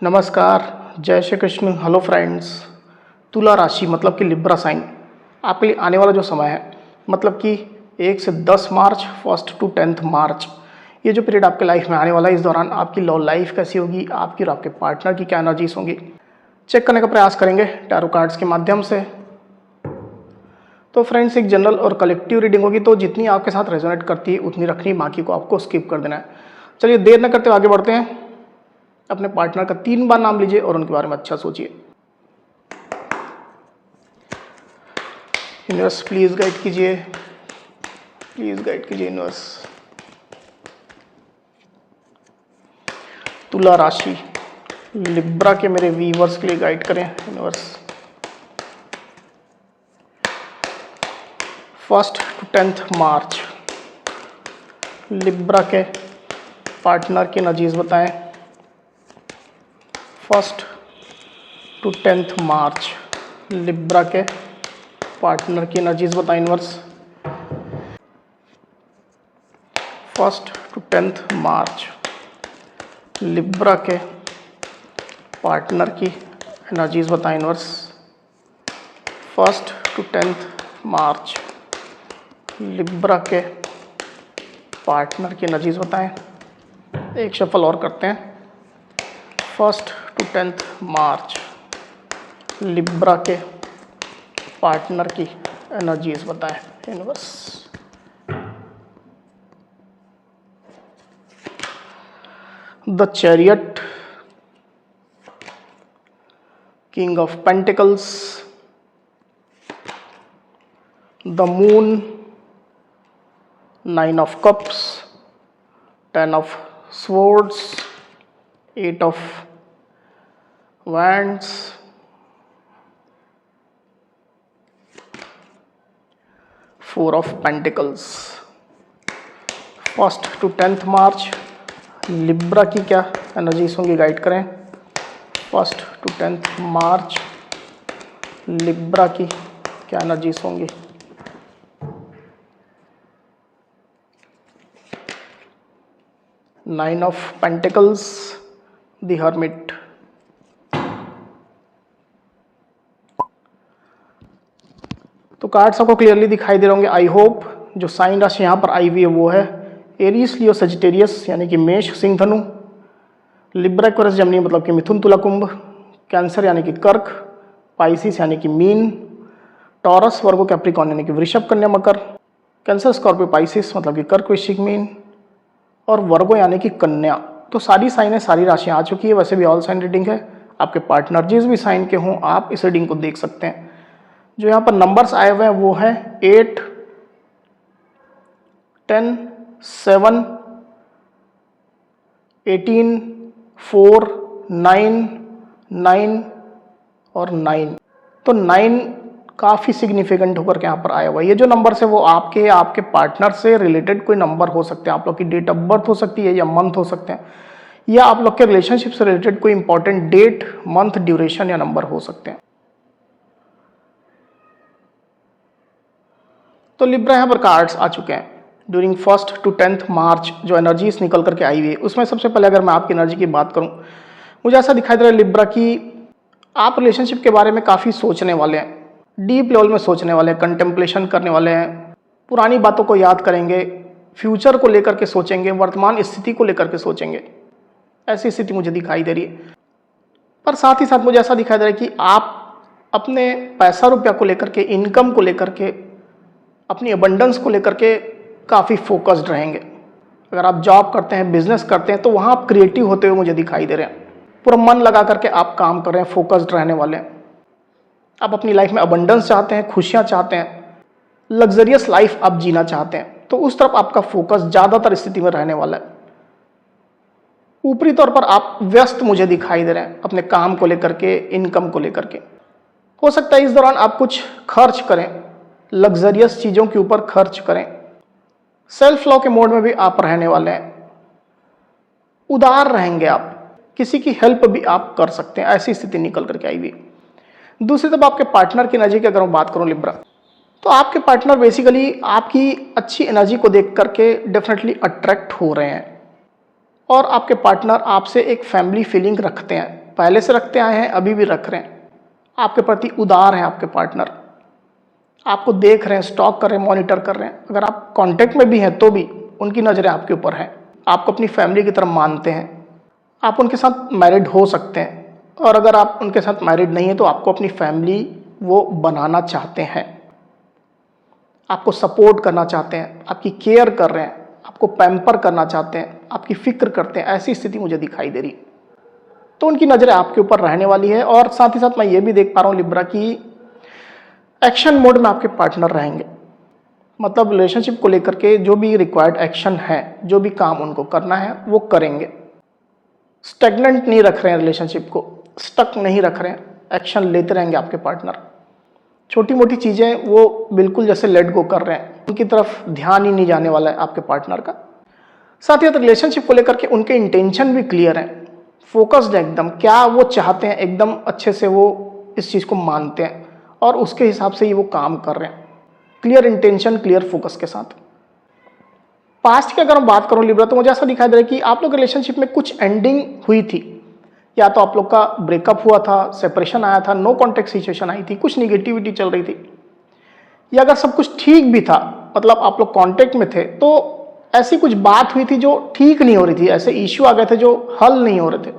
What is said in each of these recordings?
नमस्कार, जय Shri Krishna. Hello friends. तुला राशि मतलब कि लिब्रा साइन आपके लिए आने वाला जो समय है, मतलब कि 1 से 10 मार्च 1 to 10 मार्च, ये जो पीरियड आपके लाइफ में आने वाला है, इस दौरान आपकी लव लाइफ कैसी होगी, आपकी और आपके पार्टनर की क्या एनर्जीज होंगी, चेक करने का प्रयास करेंगे टैरो कार्ड्स के माध्यम से। तो फ्रेंड्स, एक जनरल और कलेक्टिव रीडिंग होगी, तो जितनी आपके साथ रेजोनेट करती है उतनी रखनी, बाकी को आपको स्किप कर देना है। चलिए देर न करते हुए आगे बढ़ते हैं। अपने पार्टनर का 3 बार नाम लीजिए और उनके बारे में अच्छा सोचिए। यूनिवर्स प्लीज गाइड कीजिए, प्लीज गाइड कीजिए यूनिवर्स। तुला राशि लिब्रा के मेरे व्यूअर्स के लिए गाइड करें यूनिवर्स। 1 to 10 मार्च लिब्रा के पार्टनर की एनर्जीज बताएं। 1 to 10 मार्च लिब्रा के पार्टनर की एनर्जीज बताएं यूनिवर्स। 1 to 10 मार्च लिब्रा के पार्टनर की एनर्जीज बताएं यूनिवर्स। 1 to 10 मार्च लिब्रा के पार्टनर की एनर्जीज बताएं। एक शफल और करते हैं। 1 to 10 मार्च लिब्रा के पार्टनर की एनर्जीज बताएं universe. The chariot, king of pentacles, the moon, 9 of cups, 10 of swords, 8 of wands, 4 of pentacles। 1 to 10 March Libra की क्या एनर्जीज होंगी, गाइड करें। 1 to 10 मार्च लिब्रा की क्या एनर्जीज होंगी। Nine of pentacles, the hermit. तो cards आपको clearly दिखाई दे रहे होंगे आई होप। जो साइन राशि यहाँ पर आई हुई है वो है एरीज, लियो, सजिटेरियस यानी कि मेष, सिंह, धनु, लिब्रा, एक्वेरियस, जमिनी मतलब कि मिथुन, तुला, कुंभ, कैंसर यानी कि कर्क, पाइसिस यानी कि मीन, टॉरस, वर्गो, कैप्रिकॉर्न यानी कि वृषभ, कन्या, मकर, कैंसर, स्कॉर्पियो, पाइसिस मतलब कि कर्क, वृश्चिक, मीन, और वर्गो यानी कि कन्या। तो सारी साइन है, सारी राशियां आ चुकी है। वैसे भी ऑल साइन रीडिंग है, आपके पार्टनर जिस भी साइन के हों आप इस रीडिंग को देख सकते हैं। जो यहाँ पर नंबर्स आए हुए हैं वो है 8, 10, 7, 18, 4, 9, 9 और 9। तो 9 काफ़ी सिग्निफिकेंट होकर के यहाँ पर आया हुआ है। ये जो नंबर है वो आपके पार्टनर से रिलेटेड कोई नंबर हो सकते हैं। आप लोग की डेट ऑफ बर्थ हो सकती है या मंथ हो सकते हैं, या आप लोग के रिलेशनशिप से रिलेटेड कोई इंपॉर्टेंट डेट, मंथ, ड्यूरेशन या नंबर हो सकते हैं। तो लिब्रा यहाँ पर कार्ड्स आ चुके हैं। ड्यूरिंग 1 to 10 मार्च जो एनर्जीज निकल करके आई हुई है उसमें सबसे पहले अगर मैं आपकी एनर्जी की बात करूं, मुझे ऐसा दिखाई दे रहा है लिब्रा की आप रिलेशनशिप के बारे में काफ़ी सोचने वाले हैं, डीप लेवल में सोचने वाले हैं, कंटेम्पलेशन करने वाले हैं, पुरानी बातों को याद करेंगे, फ्यूचर को लेकर के सोचेंगे, वर्तमान स्थिति को लेकर के सोचेंगे। ऐसी स्थिति मुझे दिखाई दे रही है। पर साथ ही साथ मुझे ऐसा दिखाई दे रहा है कि आप अपने पैसा रुपया को लेकर के, इनकम को लेकर के, अपनी अबंडेंस को लेकर के काफ़ी फोकस्ड रहेंगे। अगर आप जॉब करते हैं, बिजनेस करते हैं, तो वहाँ आप क्रिएटिव होते हुए मुझे दिखाई दे रहे हैं। पूरा मन लगा करके आप काम कर रहे हैं, फोकस्ड रहने वाले हैं। आप अपनी लाइफ में अबंडेंस चाहते हैं, खुशियाँ चाहते हैं, लग्जरियस लाइफ आप जीना चाहते हैं, तो उस तरफ आपका फोकस ज़्यादातर स्थिति में रहने वाला है। ऊपरी तौर पर आप व्यस्त मुझे दिखाई दे रहे हैं अपने काम को लेकर के, इनकम को लेकर के। हो सकता है इस दौरान आप कुछ खर्च करें, लग्जरियस चीज़ों के ऊपर खर्च करें। सेल्फ लव के मोड में भी आप रहने वाले हैं, उदार रहेंगे आप, किसी की हेल्प भी आप कर सकते हैं। ऐसी स्थिति निकल करके आई हुई। दूसरी तरफ आपके पार्टनर की एनर्जी की अगर मैं बात करूं लिब्रा, तो आपके पार्टनर बेसिकली आपकी अच्छी एनर्जी को देख करके डेफिनेटली अट्रैक्ट हो रहे हैं और आपके पार्टनर आपसे एक फैमिली फीलिंग रखते हैं। पहले से रखते आए हैं, अभी भी रख रहे हैं, आपके प्रति उदार हैं आपके पार्टनर, आपको देख रहे हैं, स्टॉक कर रहे हैं, मॉनिटर कर रहे हैं। अगर आप कांटेक्ट में भी हैं तो भी उनकी नज़रें आपके ऊपर हैं, आपको अपनी फैमिली की तरह मानते हैं, आप उनके साथ मैरिड हो सकते हैं, और अगर आप उनके साथ मैरिड नहीं है तो आपको अपनी फैमिली वो बनाना चाहते हैं, आपको सपोर्ट करना चाहते हैं, आपकी केयर कर रहे हैं, आपको पैम्पर करना चाहते हैं, आपकी फिक्र करते हैं, ऐसी स्थिति मुझे दिखाई दे रही। तो उनकी नज़रें आपके ऊपर रहने वाली है। और साथ ही साथ मैं ये भी देख पा रहा हूँ लिब्रा की एक्शन मोड में आपके पार्टनर रहेंगे, मतलब रिलेशनशिप को लेकर के जो भी रिक्वायर्ड एक्शन है, जो भी काम उनको करना है वो करेंगे। स्टेगनेंट नहीं रख रहे हैं रिलेशनशिप को, स्टक नहीं रख रहे हैं, एक्शन लेते रहेंगे आपके पार्टनर। छोटी मोटी चीज़ें वो बिल्कुल जैसे लेट गो कर रहे हैं, उनकी तरफ ध्यान ही नहीं जाने वाला है आपके पार्टनर का। साथ ही साथ रिलेशनशिप को लेकर के उनके इंटेंशन भी क्लियर हैं, फोकस्ड है एकदम, क्या वो चाहते हैं एकदम अच्छे से वो इस चीज़ को मानते हैं और उसके हिसाब से ही वो काम कर रहे हैं, क्लियर इंटेंशन, क्लियर फोकस के साथ। पास्ट की अगर मैं बात करूं लिब्रा, तो मुझे ऐसा दिखाई दे रहा है कि आप लोग रिलेशनशिप में कुछ एंडिंग हुई थी, या तो आप लोग का ब्रेकअप हुआ था, सेपरेशन आया था, नो कॉन्टेक्ट सिचुएशन आई थी, कुछ निगेटिविटी चल रही थी, या अगर सब कुछ ठीक भी था, मतलब आप लोग कॉन्टेक्ट में थे, तो ऐसी कुछ बात हुई थी जो ठीक नहीं हो रही थी, ऐसे इश्यू आ गए थे जो हल नहीं हो रहे थे।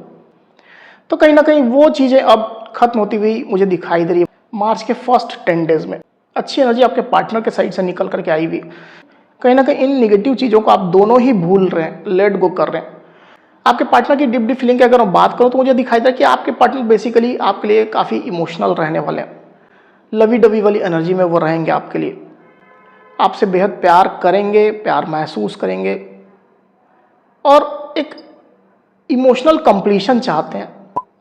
तो कहीं ना कहीं वो चीज़ें अब खत्म होती हुई मुझे दिखाई दे रही है। मार्च के फर्स्ट 10 डेज में अच्छी एनर्जी आपके पार्टनर के साइड से निकल करके आई हुई। कहीं ना कहीं इन निगेटिव चीज़ों को आप दोनों ही भूल रहे हैं, लेट गो कर रहे हैं। आपके पार्टनर की डीप फीलिंग की अगर मैं बात करूं तो मुझे दिखाई दे रहा है कि आपके पार्टनर बेसिकली आपके लिए काफ़ी इमोशनल रहने वाले हैं, लवी डवी वाली एनर्जी में वो रहेंगे आपके लिए, आपसे बेहद प्यार करेंगे, प्यार महसूस करेंगे, और एक इमोशनल कंप्लीशन चाहते हैं,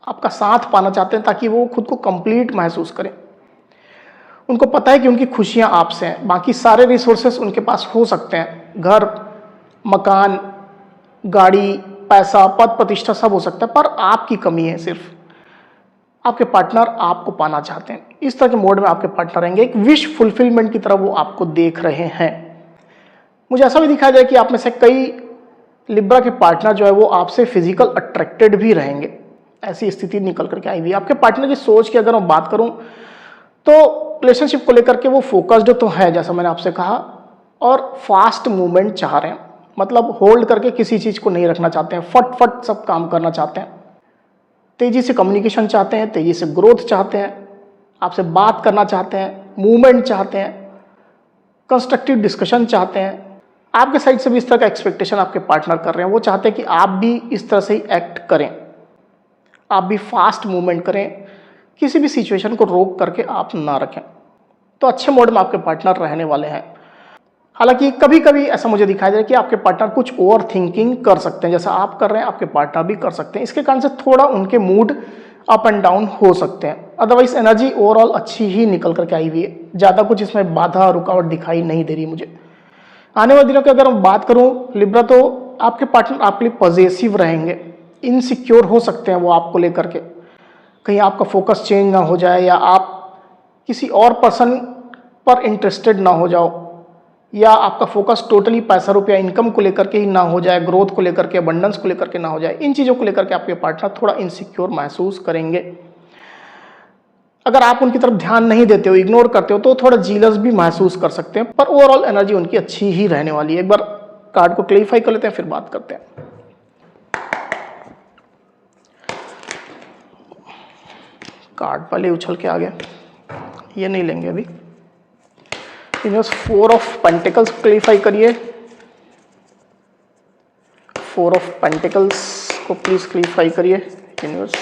आपका साथ पाना चाहते हैं ताकि वो खुद को कंप्लीट महसूस करें। उनको पता है कि उनकी खुशियां आपसे हैं, बाकी सारे रिसोर्सेस उनके पास हो सकते हैं, घर, मकान, गाड़ी, पैसा, पद प्रतिष्ठा सब हो सकता है, पर आपकी कमी है सिर्फ, आपके पार्टनर आपको पाना चाहते हैं। इस तरह के मोड में आपके पार्टनर रहेंगे, एक विश फुलफिलमेंट की तरह वो आपको देख रहे हैं। मुझे ऐसा भी दिखाई दे कि आप में से कई लिब्रा के पार्टनर जो है वो आपसे फिजिकल अट्रैक्टेड भी रहेंगे, ऐसी स्थिति निकल करके आई हुई। आपके पार्टनर की सोच की अगर मैं बात करूं तो रिलेशनशिप को लेकर के वो फोकस्ड तो है, जैसा मैंने आपसे कहा, और फास्ट मूवमेंट चाह रहे हैं, मतलब होल्ड करके किसी चीज़ को नहीं रखना चाहते हैं, फट फट सब काम करना चाहते हैं, तेज़ी से कम्युनिकेशन चाहते हैं, तेज़ी से ग्रोथ चाहते हैं, आपसे बात करना चाहते हैं, मूवमेंट चाहते हैं, कंस्ट्रक्टिव डिस्कशन चाहते हैं। आपके साइड से भी इस तरह का एक्सपेक्टेशन आपके पार्टनर कर रहे हैं, वो चाहते हैं कि आप भी इस तरह से ही एक्ट करें, आप भी फास्ट मूवमेंट करें, किसी भी सिचुएशन को रोक करके आप ना रखें। तो अच्छे मोड में आपके पार्टनर रहने वाले हैं। हालांकि कभी कभी ऐसा मुझे दिखाई दे रहा है कि आपके पार्टनर कुछ ओवर थिंकिंग कर सकते हैं, जैसा आप कर रहे हैं आपके पार्टनर भी कर सकते हैं। इसके कारण से थोड़ा उनके मूड अप एंड डाउन हो सकते हैं। अदरवाइज एनर्जी ओवरऑल अच्छी ही निकल करके आई हुई है, ज़्यादा कुछ इसमें बाधा रुकावट दिखाई नहीं दे रही मुझे। आने वाले दिनों की अगर मैं बात करूँ लिब्रा, तो आपके पार्टनर आपके लिए पॉजिटिव रहेंगे, इनसिक्योर हो सकते हैं वो आपको लेकर के, कहीं आपका फोकस चेंज ना हो जाए, या आप किसी और पर्सन पर इंटरेस्टेड ना हो जाओ, या आपका फोकस टोटली पैसा रुपया इनकम को लेकर के ही ना हो जाए, ग्रोथ को लेकर के, अबंडेंस को लेकर के ना हो जाए। इन चीज़ों को लेकर के आपके पार्टनर थोड़ा इनसिक्योर महसूस करेंगे। अगर आप उनकी तरफ ध्यान नहीं देते हो, इग्नोर करते हो, तो थोड़ा जीलस भी महसूस कर सकते हैं, पर ओवरऑल एनर्जी उनकी अच्छी ही रहने वाली है। एक बार कार्ड को क्लैरिफाई कर लेते हैं, फिर बात करते हैं। कार्ड पहले उछल के आ गया, ये नहीं लेंगे अभी। यूनिवर्स 4 ऑफ पेंटिकल्स क्लैरिफाई करिए, 4 ऑफ पेंटिकल्स को प्लीज क्लैरिफाई करिए universe.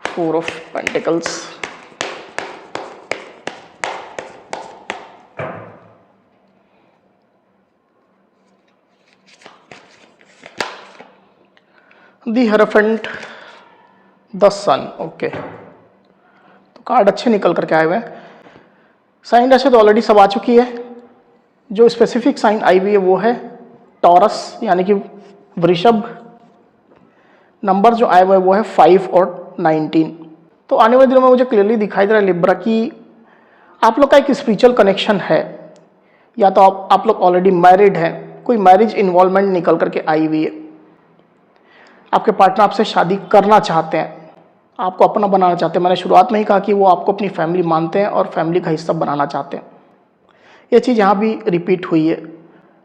Four of pentacles, the hierophant, the sun. Okay, तो कार्ड अच्छे निकल करके आए हुए हैं। साइन राशि तो ऑलरेडी सब आ चुकी है। जो स्पेसिफिक साइन आई हुई है वो है टॉरस, यानी कि वृषभ। नंबर जो आए हुए वो है 5 और 19। तो आने वाले दिनों में मुझे क्लियरली दिखाई दे रहा है लिब्रा कि आप लोग का एक स्पिरिचुअल कनेक्शन है, या तो आप लोग ऑलरेडी मैरिड हैं, कोई मैरिज इन्वॉल्वमेंट निकल करके आई हुई है, आपके पार्टनर आपसे शादी करना चाहते हैं, आपको अपना बनाना चाहते हैं। मैंने शुरुआत में ही कहा कि वो आपको अपनी फैमिली मानते हैं और फैमिली का हिस्सा बनाना चाहते हैं। ये चीज़ यहाँ भी रिपीट हुई है।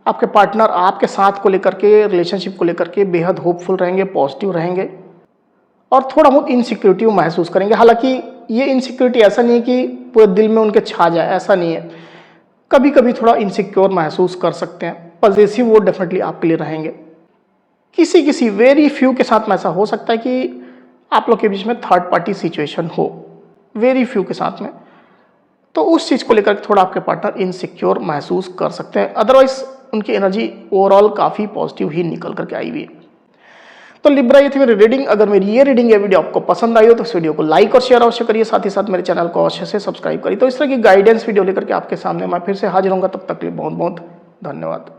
आपके पार्टनर आपके साथ को लेकर के, रिलेशनशिप को लेकर के बेहद होपफुल रहेंगे, पॉजिटिव रहेंगे और थोड़ा बहुत इनसिक्योरिटी महसूस करेंगे। हालांकि ये इनसिक्योरिटी ऐसा नहीं है कि पूरे दिल में उनके छा जाए, ऐसा नहीं है। कभी कभी थोड़ा इनसिक्योर महसूस कर सकते हैं। पॉजिटिव वो डेफिनेटली आपके लिए रहेंगे। किसी वेरी फ्यू के साथ में ऐसा हो सकता है कि आप लोग के बीच में थर्ड पार्टी सिचुएशन हो, वेरी फ्यू के साथ में, तो उस चीज़ को लेकर थोड़ा आपके पार्टनर इनसिक्योर महसूस कर सकते हैं। अदरवाइज उनकी एनर्जी ओवरऑल काफ़ी पॉजिटिव ही निकल करके आई हुई है। तो लिब्रा, ये थी मेरी रीडिंग। अगर मेरी ये रीडिंग या वीडियो आपको पसंद आई हो तो इस वीडियो को लाइक और शेयर अवश्य करिए, साथ ही साथ मेरे चैनल को अवश्य से सब्सक्राइब करिए। तो इस तरह की गाइडेंस वीडियो लेकर के आपके सामने मैं फिर से हाजिर होऊंगा। तब तक के लिए बहुत बहुत धन्यवाद।